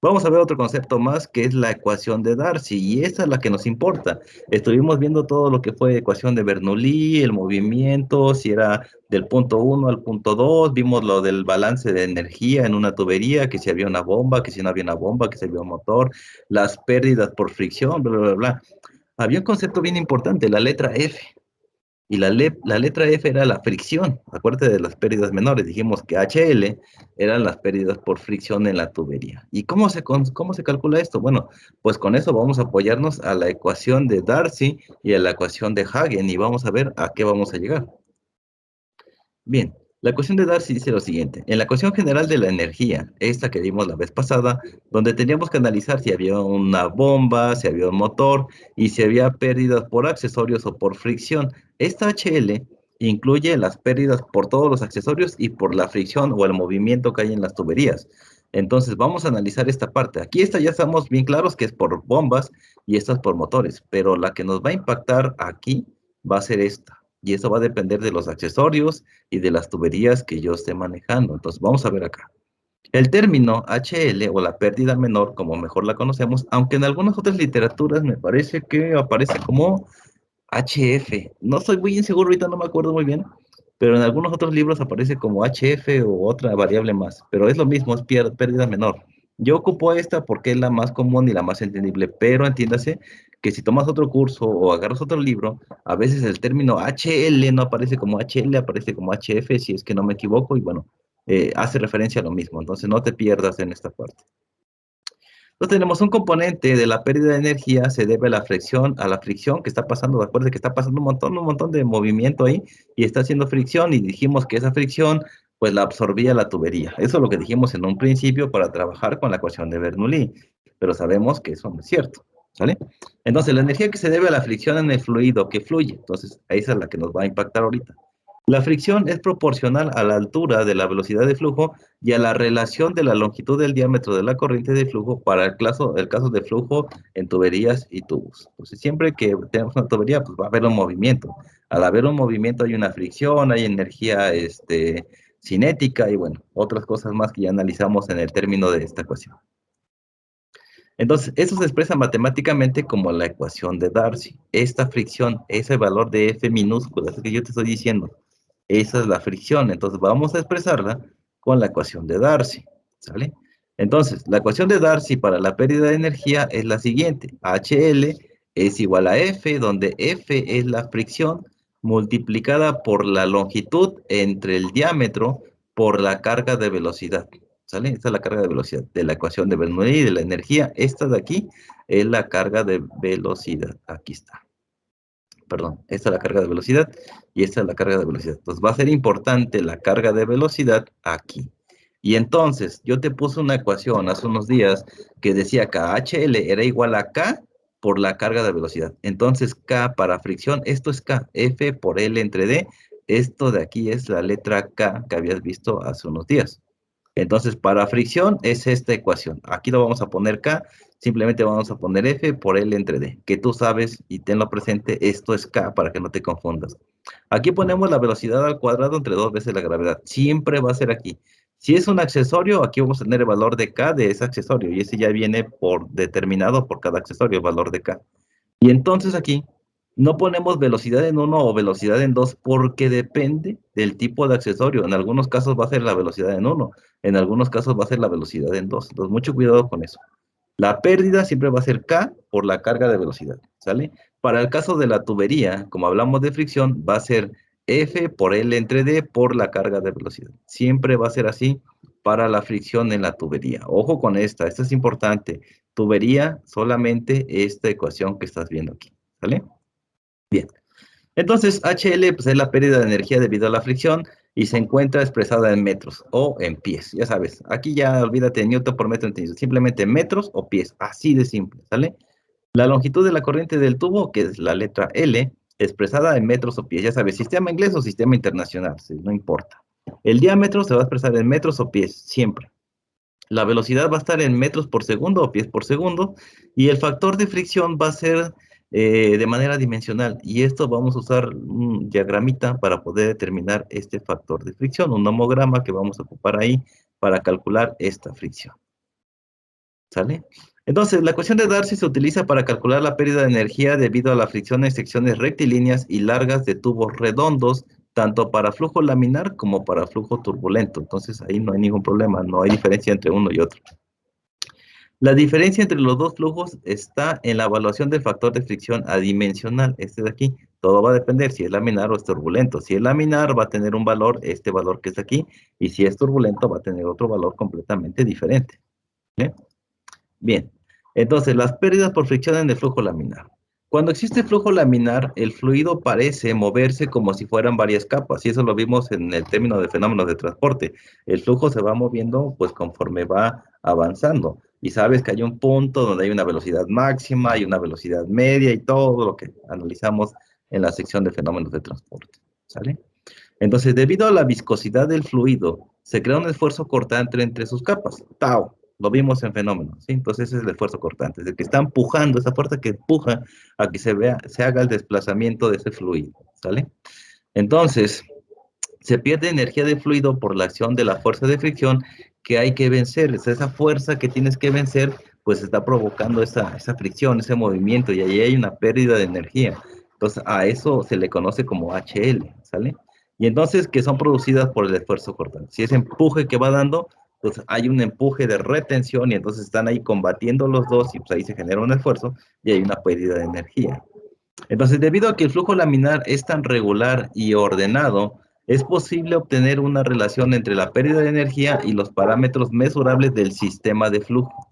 Vamos a ver otro concepto más que es la ecuación de Darcy y esa es la que nos importa. Estuvimos viendo todo lo que fue ecuación de Bernoulli, el movimiento, si era del punto uno al punto 2, vimos lo del balance de energía en una tubería, que si había una bomba, que si no había una bomba, que si había un motor, las pérdidas por fricción, bla, bla, bla. Había un concepto bien importante, la letra F. Y la letra F era la fricción. Acuérdate de las pérdidas menores. Dijimos que HL eran las pérdidas por fricción en la tubería. ¿Y cómo se calcula esto? Bueno, pues con eso vamos a apoyarnos a la ecuación de Darcy y a la ecuación de Hagen y vamos a ver a qué vamos a llegar. Bien, la ecuación de Darcy dice lo siguiente. En la ecuación general de la energía, esta que vimos la vez pasada, donde teníamos que analizar si había una bomba, si había un motor y si había pérdidas por accesorios o por fricción, esta HL incluye las pérdidas por todos los accesorios y por la fricción o el movimiento que hay en las tuberías. Entonces vamos a analizar esta parte. Aquí esta ya estamos bien claros que es por bombas y esta es por motores, pero la que nos va a impactar aquí va a ser esta. Y eso va a depender de los accesorios y de las tuberías que yo esté manejando. Entonces, vamos a ver acá. El término HL o la pérdida menor, como mejor la conocemos, aunque en algunas otras literaturas me parece que aparece como HF. No estoy muy inseguro, ahorita no me acuerdo muy bien, pero en algunos otros libros aparece como HF o otra variable más, pero es lo mismo, es pérdida menor. Yo ocupo esta porque es la más común y la más entendible, pero entiéndase que si tomas otro curso o agarras otro libro, a veces el término HL no aparece como HL, aparece como HF, si es que no me equivoco, y bueno, hace referencia a lo mismo, entonces no te pierdas en esta parte. Entonces tenemos un componente de la pérdida de energía, se debe a la fricción que está pasando, acuérdense que está pasando un montón de movimiento ahí y está haciendo fricción y dijimos que esa fricción pues la absorbía la tubería. Eso es lo que dijimos en un principio para trabajar con la ecuación de Bernoulli, pero sabemos que eso no es cierto, ¿sale? Entonces la energía que se debe a la fricción en el fluido que fluye, entonces esa es la que nos va a impactar ahorita. La fricción es proporcional a la altura de la velocidad de flujo y a la relación de la longitud del diámetro de la corriente de flujo para el caso de flujo en tuberías y tubos. Entonces, siempre que tenemos una tubería, pues va a haber un movimiento. Al haber un movimiento hay una fricción, hay energía cinética y bueno, otras cosas más que ya analizamos en el término de esta ecuación. Entonces, eso se expresa matemáticamente como la ecuación de Darcy. Esta fricción, ese valor de F minúscula, es que yo te estoy diciendo, esa es la fricción. Entonces, vamos a expresarla con la ecuación de Darcy, ¿sale? Entonces, la ecuación de Darcy para la pérdida de energía es la siguiente. HL es igual a F, donde F es la fricción multiplicada por la longitud entre el diámetro por la carga de velocidad. ¿Sale? Esta es la carga de velocidad de la ecuación de Bernoulli de la energía. Esta de aquí es la carga de velocidad. Aquí está. Perdón, esta es la carga de velocidad y esta es la carga de velocidad. Entonces va a ser importante la carga de velocidad aquí. Y entonces yo te puse una ecuación hace unos días que decía que HL era igual a K por la carga de velocidad. Entonces K para fricción, esto es K, F por L entre D. Esto de aquí es la letra K que habías visto hace unos días. Entonces, para fricción es esta ecuación. Aquí lo vamos a poner K, simplemente vamos a poner F por L entre D, que tú sabes y tenlo presente, esto es K para que no te confundas. Aquí ponemos la velocidad al cuadrado entre dos veces la gravedad. Siempre va a ser aquí. Si es un accesorio, aquí vamos a tener el valor de K de ese accesorio y ese ya viene por determinado por cada accesorio, el valor de K. Y entonces aquí no ponemos velocidad en uno o velocidad en dos porque depende del tipo de accesorio. En algunos casos va a ser la velocidad en uno, en algunos casos va a ser la velocidad en dos. Entonces, mucho cuidado con eso. La pérdida siempre va a ser K por la carga de velocidad, ¿sale? Para el caso de la tubería, como hablamos de fricción, va a ser F por L entre D por la carga de velocidad. Siempre va a ser así para la fricción en la tubería. Ojo con esta es importante. Tubería, solamente esta ecuación que estás viendo aquí, ¿sale? Bien. Entonces, HL pues, es la pérdida de energía debido a la fricción y se encuentra expresada en metros o en pies. Ya sabes, aquí ya olvídate de Newton por metro entendido, simplemente metros o pies, así de simple, ¿sale? La longitud de la corriente del tubo, que es la letra L, expresada en metros o pies. Ya sabes, sistema inglés o sistema internacional, sí, no importa. El diámetro se va a expresar en metros o pies, siempre. La velocidad va a estar en metros por segundo o pies por segundo y el factor de fricción va a ser de manera dimensional y esto vamos a usar un diagramita para poder determinar este factor de fricción, un homograma que vamos a ocupar ahí para calcular esta fricción. ¿Sale? Entonces, la ecuación de Darcy se utiliza para calcular la pérdida de energía debido a la fricción en secciones rectilíneas y largas de tubos redondos, tanto para flujo laminar como para flujo turbulento. Entonces, ahí no hay ningún problema, no hay diferencia entre uno y otro. La diferencia entre los dos flujos está en la evaluación del factor de fricción adimensional, este de aquí. Todo va a depender si es laminar o es turbulento. Si es laminar va a tener un valor, este valor que está aquí, y si es turbulento va a tener otro valor completamente diferente. ¿Bien? Bien, entonces las pérdidas por fricción en el flujo laminar. Cuando existe flujo laminar, el fluido parece moverse como si fueran varias capas, y eso lo vimos en el término de fenómenos de transporte. El flujo se va moviendo pues conforme va avanzando, y sabes que hay un punto donde hay una velocidad máxima, hay una velocidad media y todo lo que analizamos en la sección de fenómenos de transporte. ¿Sale? Entonces, debido a la viscosidad del fluido, se crea un esfuerzo cortante entre sus capas. Tau, lo vimos en fenómenos, ¿sí? Entonces, ese es el esfuerzo cortante, es el que está empujando, esa fuerza que empuja a que se haga el desplazamiento de ese fluido, ¿sale? Entonces, se pierde energía de fluido por la acción de la fuerza de fricción que hay que vencer. Es esa fuerza que tienes que vencer, pues está provocando esa fricción, ese movimiento, y ahí hay una pérdida de energía. Entonces, a eso se le conoce como HL, ¿sale? Y entonces, que son producidas por el esfuerzo cortante. Si ese empuje que va dando, pues hay un empuje de retención y entonces están ahí combatiendo los dos y pues ahí se genera un esfuerzo y hay una pérdida de energía. Entonces, debido a que el flujo laminar es tan regular y ordenado, es posible obtener una relación entre la pérdida de energía y los parámetros mesurables del sistema de flujo.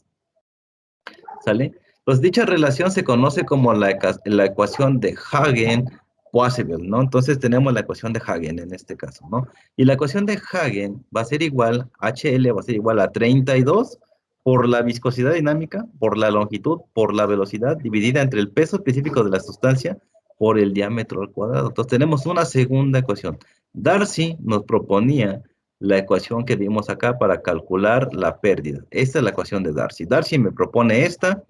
¿Sale? Pues dicha relación se conoce como la ecuación de Hagen-Poiseuille, ¿no? Entonces tenemos la ecuación de Hagen en este caso, ¿no? Y la ecuación de Hagen va a ser igual, HL va a ser igual a 32 por la viscosidad dinámica, por la longitud, por la velocidad, dividida entre el peso específico de la sustancia por el diámetro al cuadrado. Entonces tenemos una segunda ecuación. Darcy nos proponía la ecuación que vimos acá para calcular la pérdida. Esta es la ecuación de Darcy. Darcy me propone esta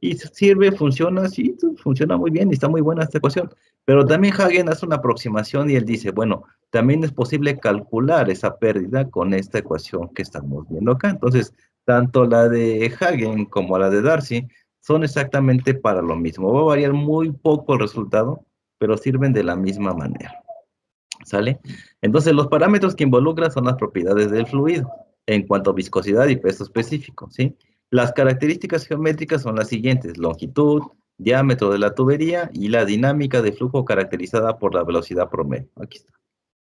y sirve, funciona, sí, funciona muy bien y está muy buena esta ecuación. Pero también Hagen hace una aproximación y él dice, bueno, también es posible calcular esa pérdida con esta ecuación que estamos viendo acá. Entonces, tanto la de Hagen como la de Darcy son exactamente para lo mismo. Va a variar muy poco el resultado, pero sirven de la misma manera. ¿Sale? Entonces, los parámetros que involucran son las propiedades del fluido en cuanto a viscosidad y peso específico, ¿sí? Las características geométricas son las siguientes: longitud, diámetro de la tubería y la dinámica de flujo caracterizada por la velocidad promedio. Aquí está.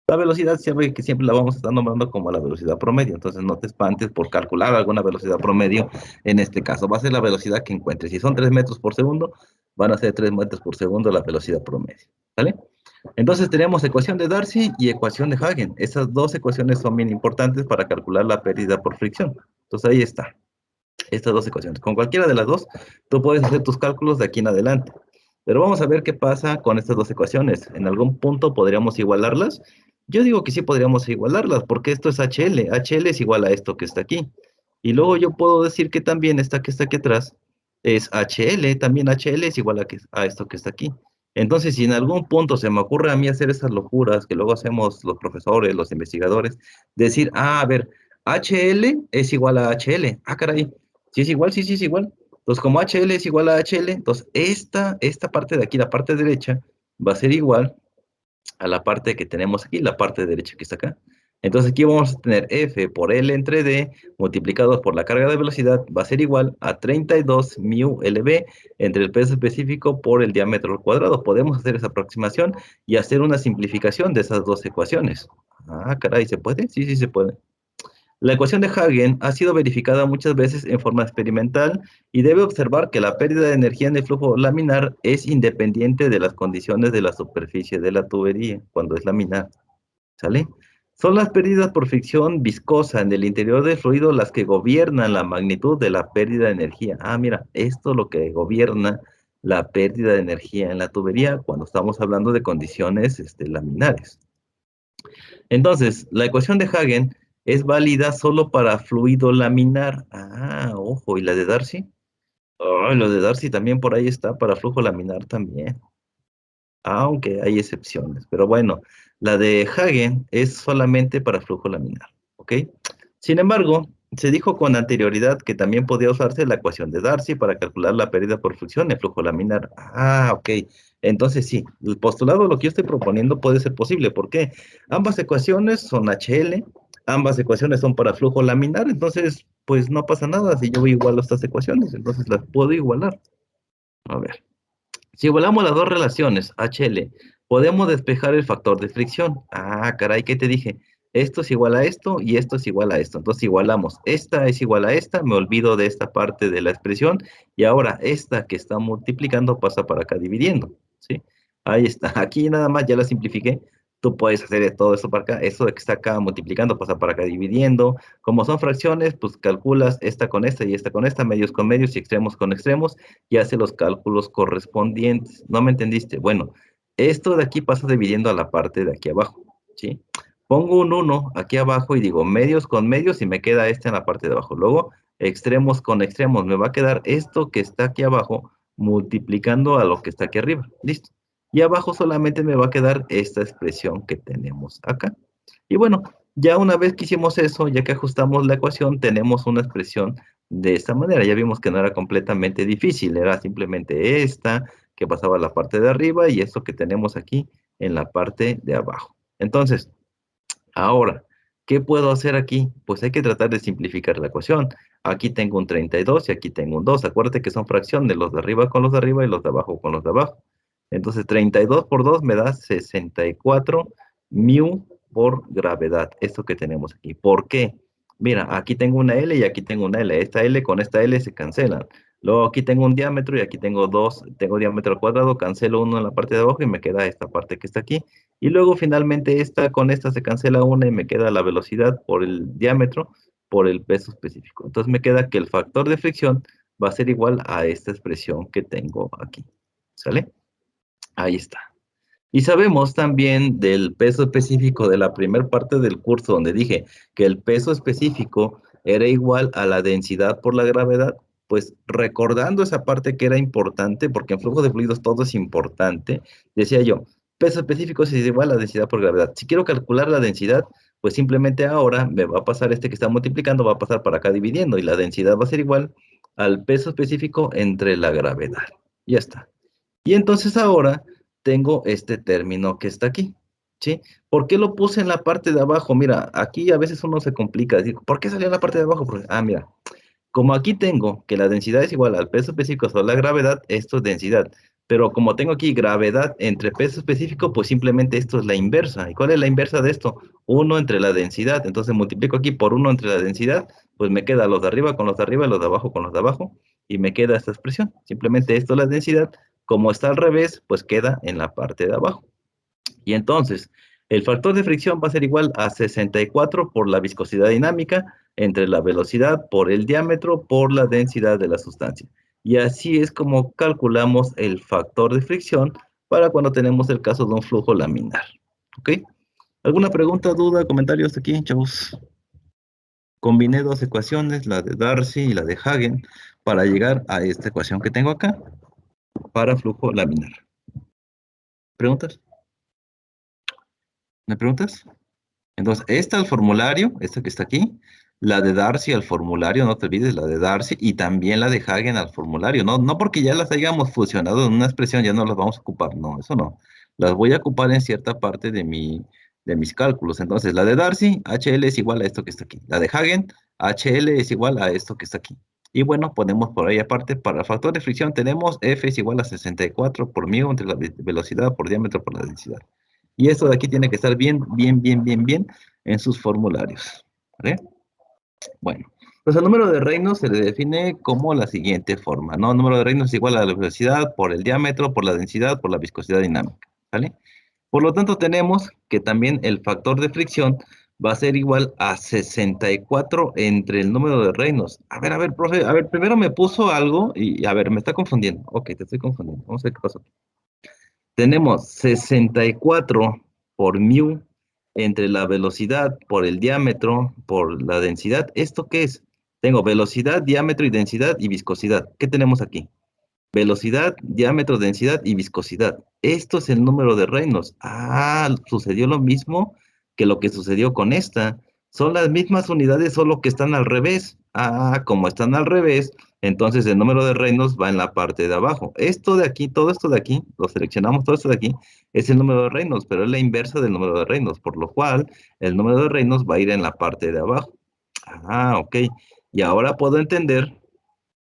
La velocidad siempre la vamos a estar nombrando como la velocidad promedio, entonces no te espantes por calcular alguna velocidad promedio. En este caso va a ser la velocidad que encuentres. Si son 3 metros por segundo, van a ser 3 metros por segundo la velocidad promedio. ¿Vale? Entonces tenemos ecuación de Darcy y ecuación de Hagen. Esas dos ecuaciones son bien importantes para calcular la pérdida por fricción. Entonces ahí está, estas dos ecuaciones. Con cualquiera de las dos, tú puedes hacer tus cálculos de aquí en adelante. Pero vamos a ver qué pasa con estas dos ecuaciones. ¿En algún punto podríamos igualarlas? Yo digo que sí podríamos igualarlas, porque esto es HL. HL es igual a esto que está aquí. Y luego yo puedo decir que también esta que está aquí atrás es HL. También HL es igual a esto que está aquí. Entonces, si en algún punto se me ocurre a mí hacer esas locuras que luego hacemos los profesores, los investigadores, decir, a ver, HL es igual a HL. Ah, caray. Si es igual, sí, sí es igual. Entonces, como HL es igual a HL, entonces esta parte de aquí, la parte derecha, va a ser igual a la parte que tenemos aquí, la parte derecha que está acá. Entonces aquí vamos a tener F por L entre D multiplicado por la carga de velocidad va a ser igual a 32 mu LB entre el peso específico por el diámetro al cuadrado. Podemos hacer esa aproximación y hacer una simplificación de esas dos ecuaciones. Ah, caray, ¿se puede? Sí, sí se puede. La ecuación de Hagen ha sido verificada muchas veces en forma experimental y debe observar que la pérdida de energía en el flujo laminar es independiente de las condiciones de la superficie de la tubería cuando es laminar. ¿Sale? Son las pérdidas por fricción viscosa en el interior del fluido las que gobiernan la magnitud de la pérdida de energía. Ah, mira, esto es lo que gobierna la pérdida de energía en la tubería cuando estamos hablando de condiciones laminares. Entonces, la ecuación de Hagen es válida solo para fluido laminar. Ah, ojo, ¿y la de Darcy? Oh, la de Darcy también por ahí está para flujo laminar también, aunque hay excepciones. Pero bueno, la de Hagen es solamente para flujo laminar, ¿ok? Sin embargo, Se dijo con anterioridad que también podía usarse la ecuación de Darcy para calcular la pérdida por fricción en flujo laminar. Ah, ok. Entonces sí, el postulado, lo que yo estoy proponiendo puede ser posible. ¿Por qué? Ambas ecuaciones son HL, ambas ecuaciones son para flujo laminar, entonces pues no pasa nada si yo igualo estas ecuaciones, entonces las puedo igualar. A ver. Si igualamos las dos relaciones, HL, podemos despejar el factor de fricción. Ah, caray, ¿qué te dije? Esto es igual a esto y esto es igual a esto. Entonces igualamos. Esta es igual a esta, me olvido de esta parte de la expresión y ahora esta que está multiplicando pasa para acá dividiendo. ¿Sí? Ahí está. Aquí nada más ya la simplifiqué. Tú puedes hacer todo esto para acá. Eso de que está acá multiplicando pasa para acá dividiendo. Como son fracciones, pues calculas esta con esta y esta con esta, medios con medios y extremos con extremos y hace los cálculos correspondientes. ¿No me entendiste? Bueno, esto de aquí pasa dividiendo a la parte de aquí abajo, ¿sí? Pongo un 1 aquí abajo y digo medios con medios y me queda este en la parte de abajo. Luego, extremos con extremos, me va a quedar esto que está aquí abajo multiplicando a lo que está aquí arriba. Listo. Y abajo solamente me va a quedar esta expresión que tenemos acá. Y bueno, ya una vez que hicimos eso, ya que ajustamos la ecuación, tenemos una expresión de esta manera. Ya vimos que no era completamente difícil, era simplemente esta que pasaba a la parte de arriba y esto que tenemos aquí en la parte de abajo. Entonces, ahora, ¿qué puedo hacer aquí? Pues hay que tratar de simplificar la ecuación. Aquí tengo un 32 y aquí tengo un 2. Acuérdate que son fracciones, los de arriba con los de arriba y los de abajo con los de abajo. Entonces, 32 por 2 me da 64 mu por gravedad. Esto que tenemos aquí. ¿Por qué? Mira, aquí tengo una L y aquí tengo una L. Esta L con esta L se cancelan. Luego aquí tengo un diámetro y aquí tengo dos, tengo diámetro al cuadrado, cancelo uno en la parte de abajo y me queda esta parte que está aquí. Y luego finalmente esta con esta se cancela una y me queda la velocidad por el diámetro por el peso específico. Entonces me queda que el factor de fricción va a ser igual a esta expresión que tengo aquí. ¿Sale? Ahí está. Y sabemos también del peso específico de la primera parte del curso donde dije que el peso específico era igual a la densidad por la gravedad, pues recordando esa parte que era importante, porque en flujo de fluidos todo es importante, decía yo, peso específico es igual a la densidad por gravedad. Si quiero calcular la densidad, pues simplemente ahora me va a pasar este que está multiplicando, va a pasar para acá dividiendo y la densidad va a ser igual al peso específico entre la gravedad. Ya está. Y entonces ahora tengo este término que está aquí, ¿sí? ¿Por qué lo puse en la parte de abajo? Mira, aquí a veces uno se complica, digo, ¿por qué salió en la parte de abajo? Porque, mira, como aquí tengo que la densidad es igual al peso específico sobre la gravedad, esto es densidad. Pero como tengo aquí gravedad entre peso específico, pues simplemente esto es la inversa. ¿Y cuál es la inversa de esto? Uno entre la densidad. Entonces multiplico aquí por uno entre la densidad, pues me queda los de arriba con los de arriba, los de abajo con los de abajo, y me queda esta expresión. Simplemente esto es la densidad. Como está al revés, pues queda en la parte de abajo. Y entonces, el factor de fricción va a ser igual a 64 por la viscosidad dinámica entre la velocidad por el diámetro por la densidad de la sustancia. Y así es como calculamos el factor de fricción para cuando tenemos el caso de un flujo laminar. ¿Ok? ¿Alguna pregunta, duda, comentarios aquí, chavos? Combiné dos ecuaciones, la de Darcy y la de Hagen, para llegar a esta ecuación que tengo acá para flujo laminar. ¿Preguntas? ¿Me preguntas? Entonces, esta al formulario, esta que está aquí, la de Darcy al formulario, no te olvides, la de Darcy, y también la de Hagen al formulario, no, no porque ya las hayamos fusionado en una expresión, ya no las vamos a ocupar, no, eso no. Las voy a ocupar en cierta parte de mis cálculos. Entonces, la de Darcy, HL es igual a esto que está aquí. La de Hagen, HL es igual a esto que está aquí. Y bueno, ponemos por ahí aparte, para el factor de fricción tenemos F es igual a 64 por μ entre la velocidad por diámetro por la densidad. Y esto de aquí tiene que estar bien en sus formularios. ¿Vale? Bueno, pues el número de reinos se le define como la siguiente forma, ¿no? El número de reinos es igual a la velocidad por el diámetro, por la densidad, por la viscosidad dinámica. ¿Vale? Por lo tanto, tenemos que también el factor de fricción va a ser igual a 64 entre el número de reinos. A ver, profe, a ver, primero me puso algo y a ver, me está confundiendo. Ok, te estoy confundiendo. Vamos a ver qué pasó. Tenemos 64 por μ entre la velocidad por el diámetro por la densidad. ¿Esto qué es? Tengo velocidad, diámetro y densidad y viscosidad. ¿Qué tenemos aquí? Velocidad, diámetro, densidad y viscosidad. Esto es el número de Reynolds. Ah, sucedió lo mismo que lo que sucedió con esta. Son las mismas unidades, solo que están al revés. Como están al revés, entonces el número de Reynolds va en la parte de abajo. Esto de aquí, todo esto de aquí, lo seleccionamos, todo esto de aquí, es el número de Reynolds, pero es la inversa del número de Reynolds, por lo cual el número de Reynolds va a ir en la parte de abajo. Ok. Y ahora puedo entender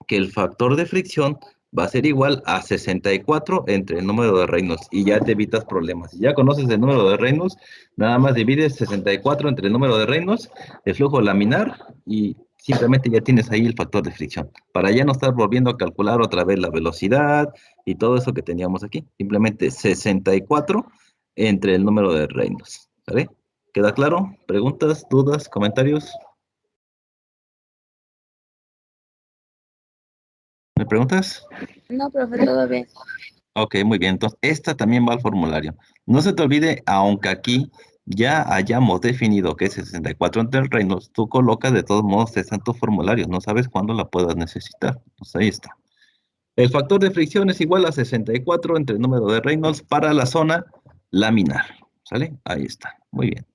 que el factor de fricción va a ser igual a 64 entre el número de Reynolds y ya te evitas problemas. Si ya conoces el número de Reynolds, nada más divides 64 entre el número de Reynolds, el flujo laminar y simplemente ya tienes ahí el factor de fricción. Para ya no estar volviendo a calcular otra vez la velocidad y todo eso que teníamos aquí. Simplemente 64 entre el número de Reynolds. ¿Vale? ¿Queda claro? ¿Preguntas, dudas, comentarios? ¿Me preguntas? No, profe, todo bien. Ok, muy bien. Entonces, esta también va al formulario. No se te olvide, aunque aquí ya hayamos definido que es 64 entre el Reynolds, tú colocas de todos modos esta en tu formulario. No sabes cuándo la puedas necesitar. Entonces, ahí está. El factor de fricción es igual a 64 entre el número de Reynolds para la zona laminar. ¿Sale? Ahí está. Muy bien.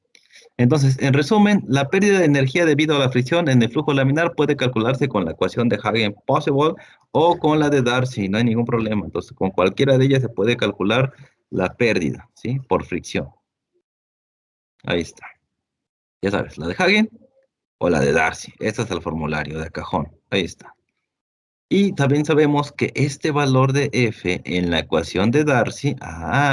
Entonces, en resumen, la pérdida de energía debido a la fricción en el flujo laminar puede calcularse con la ecuación de Hagen-Possible o con la de Darcy, no hay ningún problema. Entonces, con cualquiera de ellas se puede calcular la pérdida, ¿sí? Por fricción. Ahí está. Ya sabes, la de Hagen o la de Darcy. Este es el formulario de cajón. Ahí está. Y también sabemos que este valor de F en la ecuación de Darcy,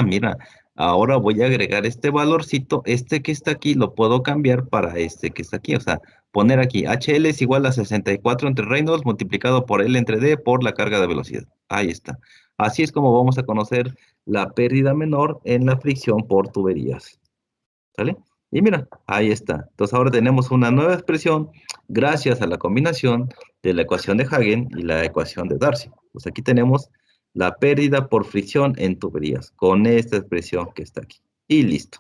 mira, ahora voy a agregar este valorcito, este que está aquí, lo puedo cambiar para este que está aquí, o sea, poner aquí, HL es igual a 64 entre Reynolds multiplicado por L entre D por la carga de velocidad. Ahí está. Así es como vamos a conocer la pérdida menor en la fricción por tuberías. ¿Sale? Y mira, ahí está. Entonces ahora tenemos una nueva expresión gracias a la combinación de la ecuación de Hagen y la ecuación de Darcy. Pues aquí tenemos la pérdida por fricción en tuberías con esta expresión que está aquí. Y listo.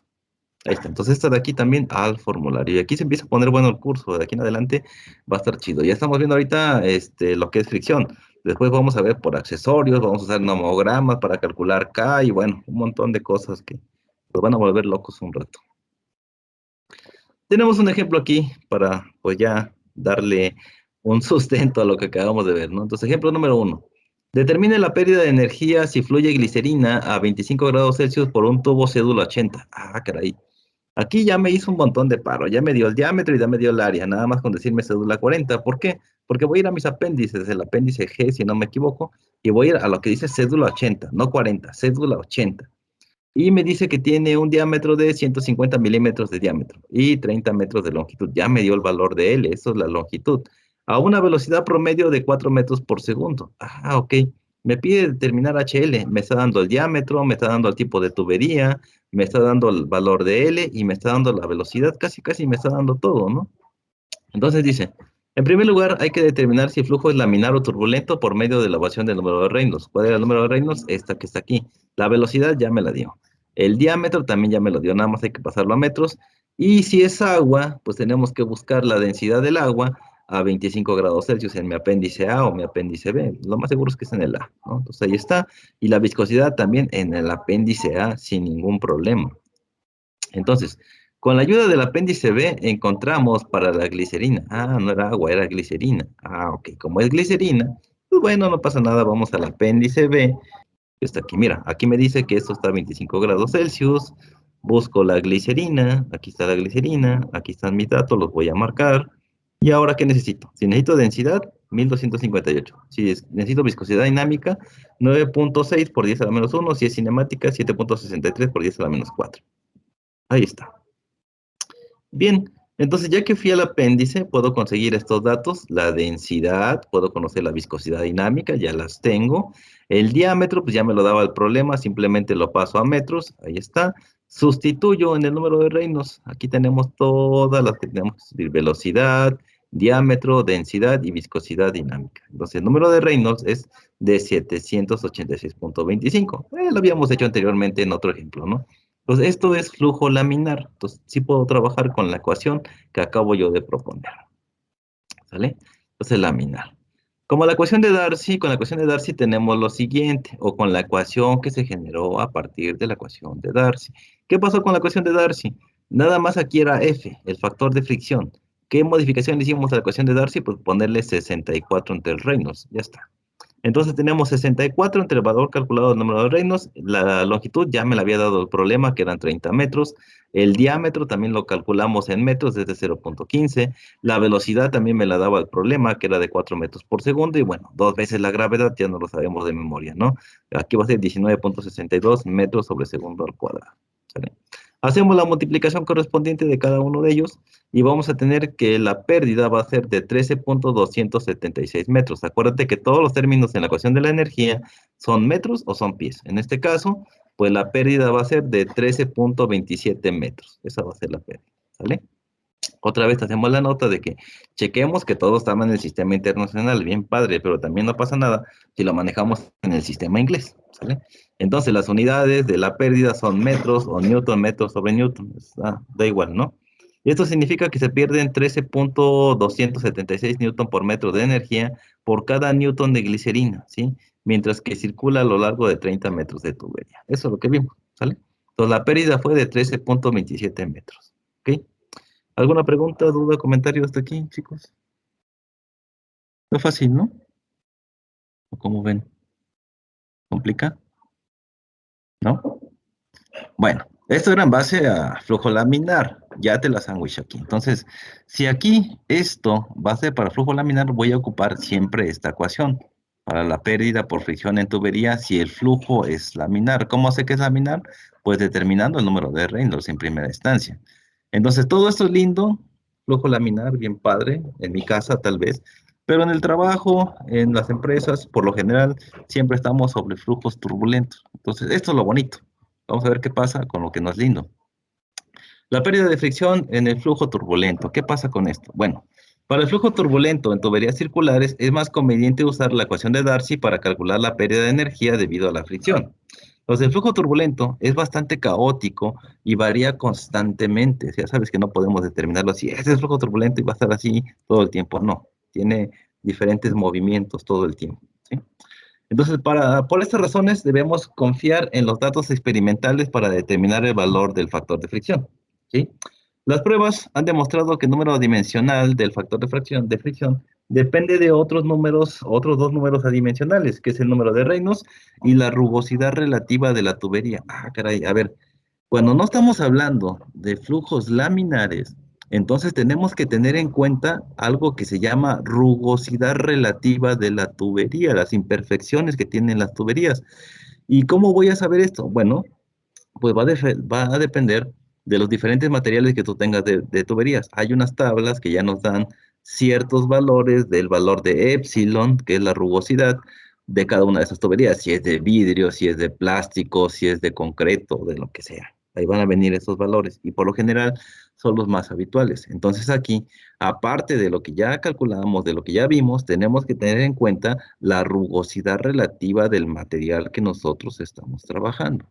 Ahí está. Entonces esta de aquí también al formulario. Y aquí se empieza a poner bueno el curso. De aquí en adelante va a estar chido. Ya estamos viendo ahorita lo que es fricción. Después vamos a ver por accesorios, vamos a usar nomogramas para calcular K y bueno, un montón de cosas que nos van a volver locos un rato. Tenemos un ejemplo aquí para, pues ya, darle un sustento a lo que acabamos de ver, ¿no? Entonces, ejemplo número 1. Determine la pérdida de energía si fluye glicerina a 25 grados Celsius por un tubo cédula 80. Caray. Aquí ya me hizo un montón de paro. Ya me dio el diámetro y ya me dio el área. Nada más con decirme cédula 40. ¿Por qué? Porque voy a ir a mis apéndices, el apéndice G, si no me equivoco, y voy a ir a lo que dice cédula 80, no 40, cédula 80. Y me dice que tiene un diámetro de 150 milímetros de diámetro y 30 metros de longitud. Ya me dio el valor de L, eso es la longitud. A una velocidad promedio de 4 metros por segundo. Ok. Me pide determinar HL. Me está dando el diámetro, me está dando el tipo de tubería, me está dando el valor de L y me está dando la velocidad. Casi, casi me está dando todo, ¿no? Entonces dice, en primer lugar, hay que determinar si el flujo es laminar o turbulento por medio de la ecuación del número de Reynolds. ¿Cuál era el número de Reynolds? Esta que está aquí. La velocidad ya me la dio. El diámetro también ya me lo dio, nada más hay que pasarlo a metros. Y si es agua, pues tenemos que buscar la densidad del agua a 25 grados Celsius en mi apéndice A o mi apéndice B. Lo más seguro es que es en el A, ¿no? Entonces ahí está. Y la viscosidad también en el apéndice A sin ningún problema. Entonces, con la ayuda del apéndice B encontramos para la glicerina. No era agua, era glicerina. Ok, como es glicerina, pues bueno, no pasa nada, vamos al apéndice B. Está aquí, mira, aquí me dice que esto está a 25 grados Celsius. Busco la glicerina, aquí está la glicerina, aquí están mis datos, los voy a marcar. ¿Y ahora qué necesito? Si necesito densidad, 1258. Si necesito viscosidad dinámica, 9.6 por 10 a la menos 1. Si es cinemática, 7.63 por 10 a la menos 4. Ahí está. Bien, entonces ya que fui al apéndice, puedo conseguir estos datos, la densidad, puedo conocer la viscosidad dinámica, ya las tengo. El diámetro, pues ya me lo daba el problema, simplemente lo paso a metros, ahí está. Sustituyo en el número de Reynolds, aquí tenemos todas las que tenemos que subir, velocidad, diámetro, densidad y viscosidad dinámica. Entonces el número de Reynolds es de 786.25. Lo habíamos hecho anteriormente en otro ejemplo, ¿no? Pues esto es flujo laminar. Entonces, sí puedo trabajar con la ecuación que acabo yo de proponer. ¿Sale? Entonces, laminar. Como la ecuación de Darcy, con la ecuación de Darcy tenemos lo siguiente, o con la ecuación que se generó a partir de la ecuación de Darcy. ¿Qué pasó con la ecuación de Darcy? Nada más aquí era F, el factor de fricción. ¿Qué modificación le hicimos a la ecuación de Darcy? Pues ponerle 64 entre el Reynolds, ya está. Entonces tenemos 64 entre el valor calculado del número de Reynolds, la longitud ya me la había dado el problema, que eran 30 metros, el diámetro también lo calculamos en metros desde 0.15, la velocidad también me la daba el problema, que era de 4 metros por segundo, y bueno, dos veces la gravedad ya no lo sabemos de memoria, ¿no? Aquí va a ser 19.62 metros sobre segundo al cuadrado. ¿Sale? Hacemos la multiplicación correspondiente de cada uno de ellos, y vamos a tener que la pérdida va a ser de 13.276 metros. Acuérdate que todos los términos en la ecuación de la energía son metros o son pies. En este caso, pues la pérdida va a ser de 13.27 metros. Esa va a ser la pérdida, ¿sale? Otra vez hacemos la nota de que chequemos que todo estaba en el sistema internacional, bien padre, pero también no pasa nada si lo manejamos en el sistema inglés, ¿sale? Entonces las unidades de la pérdida son metros o newton, metros sobre newton, da igual, ¿no? Y esto significa que se pierden 13.276 newton por metro de energía por cada newton de glicerina, ¿sí? Mientras que circula a lo largo de 30 metros de tubería. Eso es lo que vimos, ¿sale? Entonces la pérdida fue de 13.27 metros, ¿ok? ¿Alguna pregunta, duda, comentario hasta aquí, chicos? Está fácil, ¿no? ¿O cómo ven? ¿Complica? ¿No? Bueno, esto era en base a flujo laminar. Ya te la sandwich aquí. Entonces, si aquí esto va a ser para flujo laminar, voy a ocupar siempre esta ecuación. Para la pérdida por fricción en tubería, si el flujo es laminar. ¿Cómo sé que es laminar? Pues determinando el número de Reynolds en primera instancia. Entonces, todo esto es lindo, flujo laminar, bien padre, en mi casa tal vez, pero en el trabajo, en las empresas, por lo general, siempre estamos sobre flujos turbulentos. Entonces, esto es lo bonito. Vamos a ver qué pasa con lo que no es lindo. La pérdida de fricción en el flujo turbulento. ¿Qué pasa con esto? Bueno, para el flujo turbulento en tuberías circulares es más conveniente usar la ecuación de Darcy para calcular la pérdida de energía debido a la fricción. Entonces, el flujo turbulento es bastante caótico y varía constantemente. Ya sabes que no podemos determinarlo así. Ese es el flujo turbulento y va a estar así todo el tiempo. No, tiene diferentes movimientos todo el tiempo. ¿Sí? Entonces, por estas razones debemos confiar en los datos experimentales para determinar el valor del factor de fricción. ¿Sí? Las pruebas han demostrado que el número dimensional del factor de fricción depende de otros números, otros dos números adimensionales, que es el número de Reynolds y la rugosidad relativa de la tubería. Ah, caray, a ver, cuando no estamos hablando de flujos laminares, entonces tenemos que tener en cuenta algo que se llama rugosidad relativa de la tubería, las imperfecciones que tienen las tuberías. ¿Y cómo voy a saber esto? Bueno, pues va a depender de los diferentes materiales que tú tengas de tuberías. Hay unas tablas que ya nos dan ciertos valores del valor de epsilon, que es la rugosidad de cada una de esas tuberías, si es de vidrio, si es de plástico, si es de concreto, de lo que sea. Ahí van a venir esos valores y por lo general son los más habituales. Entonces aquí, aparte de lo que ya calculamos, de lo que ya vimos, tenemos que tener en cuenta la rugosidad relativa del material que nosotros estamos trabajando.